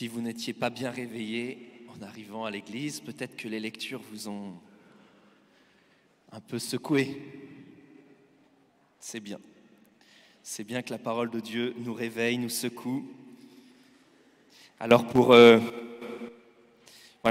Si vous n'étiez pas bien réveillé en arrivant à l'église, peut-être que les lectures vous ont un peu secoué. C'est bien. C'est bien que la parole de Dieu nous réveille, nous secoue. Alors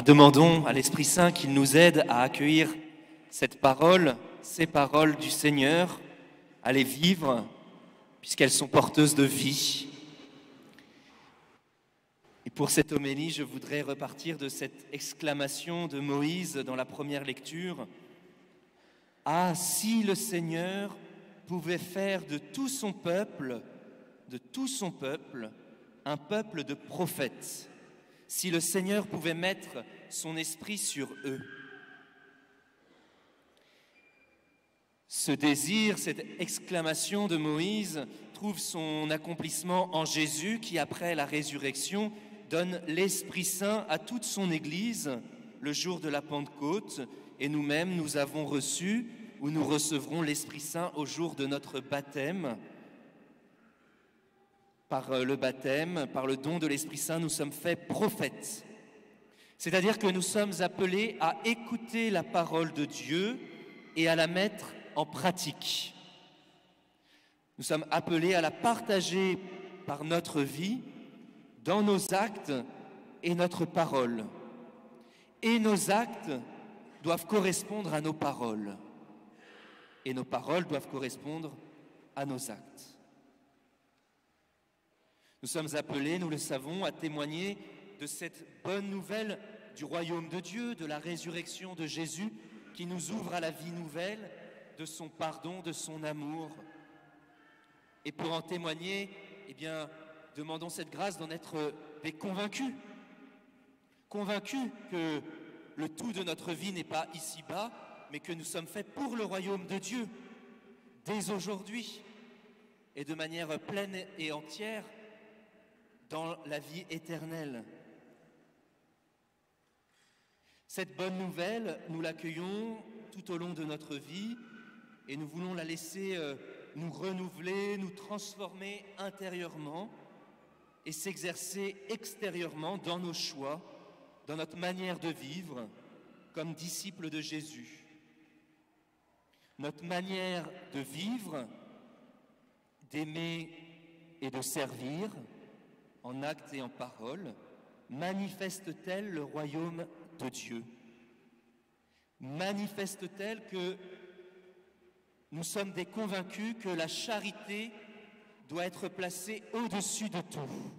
demandons à l'Esprit Saint qu'il nous aide à accueillir cette parole, ces paroles du Seigneur, à les vivre, puisqu'elles sont porteuses de vie. Et pour cette homélie, je voudrais repartir de cette exclamation de Moïse dans la première lecture. « Ah, si le Seigneur pouvait faire de tout son peuple, un peuple de prophètes, si le Seigneur pouvait mettre son esprit sur eux. » Ce désir, cette exclamation de Moïse trouve son accomplissement en Jésus qui, après la résurrection, donne l'Esprit Saint à toute son Église le jour de la Pentecôte, et nous-mêmes, nous avons reçu ou nous recevrons l'Esprit Saint au jour de notre baptême. Par le baptême, par le don de l'Esprit Saint, nous sommes faits prophètes. C'est-à-dire que nous sommes appelés à écouter la parole de Dieu et à la mettre en pratique. Nous sommes appelés à la partager par notre vie, dans nos actes et notre parole. Et nos actes doivent correspondre à nos paroles. Et nos paroles doivent correspondre à nos actes. Nous sommes appelés, nous le savons, à témoigner de cette bonne nouvelle du royaume de Dieu, de la résurrection de Jésus, qui nous ouvre à la vie nouvelle, de son pardon, de son amour. Et pour en témoigner, demandons cette grâce d'en être des convaincus. Convaincus que le tout de notre vie n'est pas ici-bas, mais que nous sommes faits pour le royaume de Dieu, dès aujourd'hui, et de manière pleine et entière, dans la vie éternelle. Cette bonne nouvelle, nous l'accueillons tout au long de notre vie, et nous voulons la laisser nous renouveler, nous transformer intérieurement et s'exercer extérieurement dans nos choix, dans notre manière de vivre comme disciples de Jésus. Notre manière de vivre, d'aimer et de servir, en actes et en paroles, manifeste-t-elle le royaume de Dieu? Manifeste-t-elle que nous sommes des convaincus que la charité doit être placée au-dessus de tout?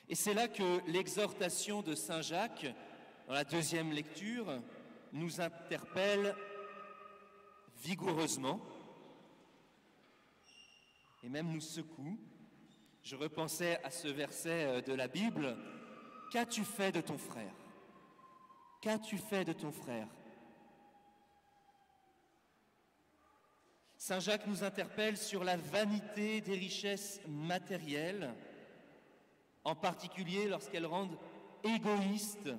Et c'est là que l'exhortation de Saint Jacques, dans la deuxième lecture, nous interpelle vigoureusement et même nous secoue. Je repensais à ce verset de la Bible. « Qu'as-tu fait de ton frère? Qu'as-tu fait de ton frère ?» Saint Jacques nous interpelle sur la vanité des richesses matérielles, en particulier lorsqu'elles rendent égoïstes,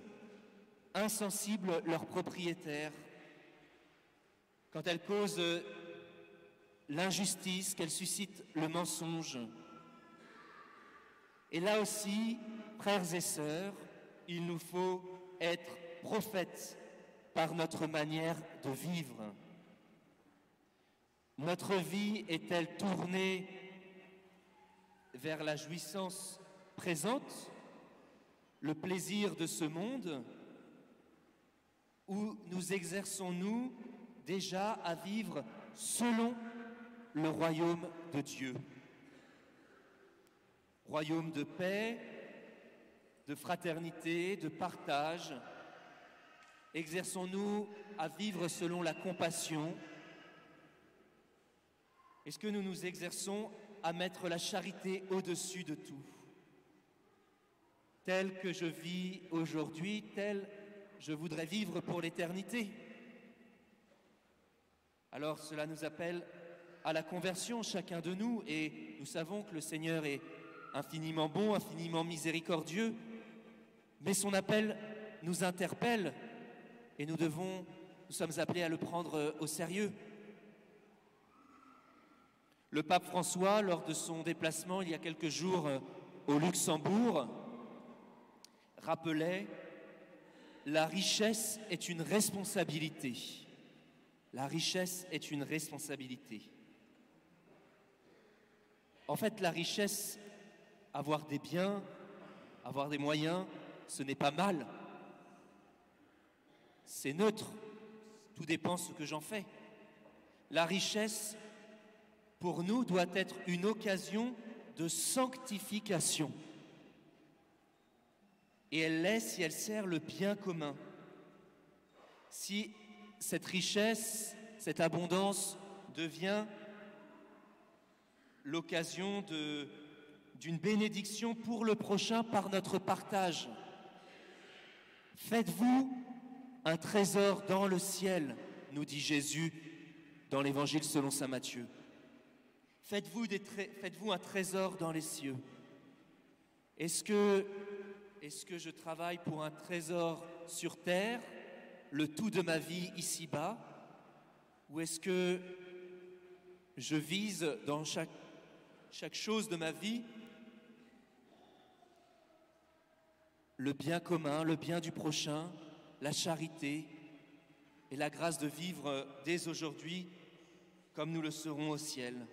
insensibles leurs propriétaires, quand elles causent l'injustice, qu'elles suscitent le mensonge. Et là aussi, frères et sœurs, il nous faut être prophètes par notre manière de vivre. Notre vie est-elle tournée vers la jouissance présente, le plaisir de ce monde, ou nous exerçons-nous déjà à vivre selon le royaume de Dieu? Royaume de paix, de fraternité, de partage. Exerçons-nous à vivre selon la compassion? Est-ce que nous nous exerçons à mettre la charité au-dessus de tout? Tel que je vis aujourd'hui, tel je voudrais vivre pour l'éternité. Alors cela nous appelle à la conversion, chacun de nous, et nous savons que le Seigneur est infiniment bon, infiniment miséricordieux, mais son appel nous interpelle et nous sommes appelés à le prendre au sérieux. Le pape François, lors de son déplacement il y a quelques jours au Luxembourg rappelait « La richesse est une responsabilité. La richesse est une responsabilité. » En fait, la richesse, avoir des biens, avoir des moyens, ce n'est pas mal. C'est neutre. Tout dépend ce que j'en fais. La richesse, pour nous, doit être une occasion de sanctification. Et elle l'est si elle sert le bien commun. Si cette richesse, cette abondance devient l'occasion d'une bénédiction pour le prochain par notre partage. Faites-vous un trésor dans le ciel, nous dit Jésus dans l'Évangile selon saint Matthieu. Faites-vous un trésor dans les cieux. Est-ce que je travaille pour un trésor sur terre, le tout de ma vie ici-bas, ou est-ce que je vise dans chaque chose de ma vie le bien commun, le bien du prochain, la charité et la grâce de vivre dès aujourd'hui comme nous le serons au ciel.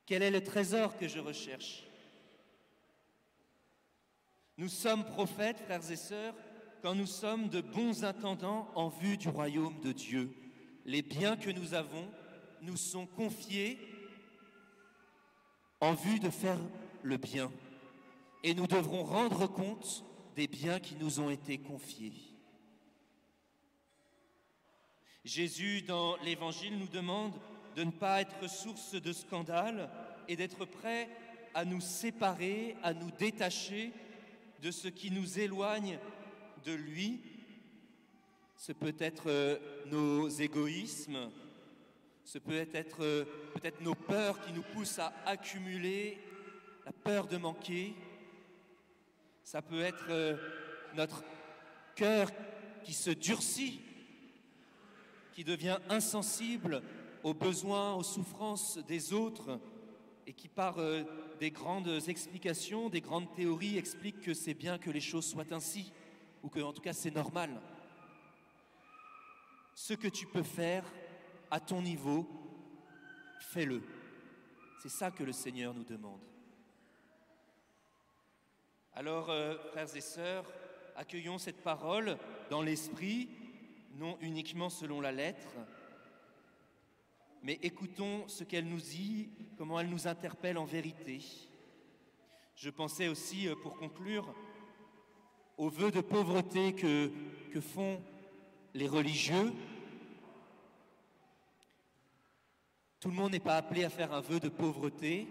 Quel est le trésor que je recherche? Nous sommes prophètes, frères et sœurs, quand nous sommes de bons intendants en vue du royaume de Dieu. Les biens que nous avons nous sont confiés en vue de faire le bien. Et nous devrons rendre compte des biens qui nous ont été confiés. Jésus, dans l'Évangile, nous demande de ne pas être source de scandale et d'être prêt à nous séparer, à nous détacher de ce qui nous éloigne de lui. Ce peut être nos égoïsmes, ce peut être peut-être nos peurs qui nous poussent à accumuler, la peur de manquer. Ça peut être notre cœur qui se durcit, qui devient insensible aux besoins, aux souffrances des autres et qui, par des grandes explications, des grandes théories, explique que c'est bien que les choses soient ainsi, ou que, en tout cas, c'est normal. Ce que tu peux faire à ton niveau, fais-le. C'est ça que le Seigneur nous demande. Alors, frères et sœurs, accueillons cette parole dans l'esprit, non uniquement selon la lettre, mais écoutons ce qu'elle nous dit, comment elle nous interpelle en vérité. Je pensais aussi, pour conclure, aux vœux de pauvreté que font les religieux. Tout le monde n'est pas appelé à faire un vœu de pauvreté,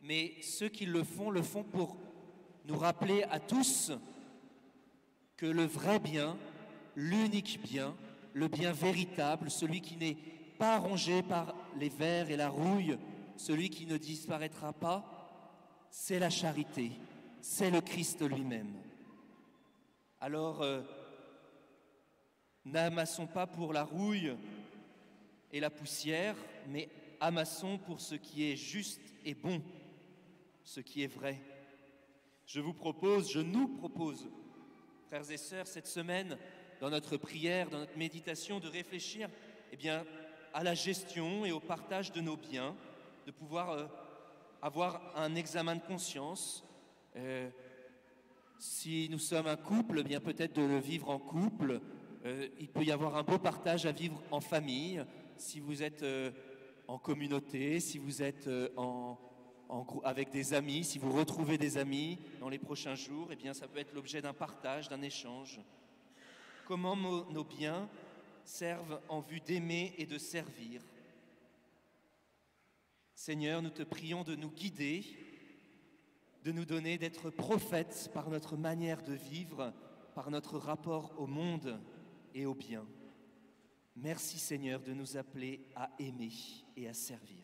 mais ceux qui le font pour nous rappeler à tous que le vrai bien, l'unique bien, le bien véritable, celui qui n'est pas rongé par les vers et la rouille, celui qui ne disparaîtra pas, c'est la charité, c'est le Christ lui-même. Alors, n'amassons pas pour la rouille et la poussière, mais amassons pour ce qui est juste et bon, ce qui est vrai. Je nous propose, frères et sœurs, cette semaine, dans notre prière, dans notre méditation, de réfléchir à la gestion et au partage de nos biens, de pouvoir avoir un examen de conscience. Si nous sommes un couple, peut-être de le vivre en couple. Il peut y avoir un beau partage à vivre en famille. Si vous êtes en communauté, si vous êtes avec des amis, si vous retrouvez des amis dans les prochains jours, ça peut être l'objet d'un partage, d'un échange. Comment nos biens servent en vue d'aimer et de servir. Seigneur, nous te prions de nous guider, de nous donner d'être prophètes par notre manière de vivre, par notre rapport au monde et au bien. Merci Seigneur de nous appeler à aimer et à servir.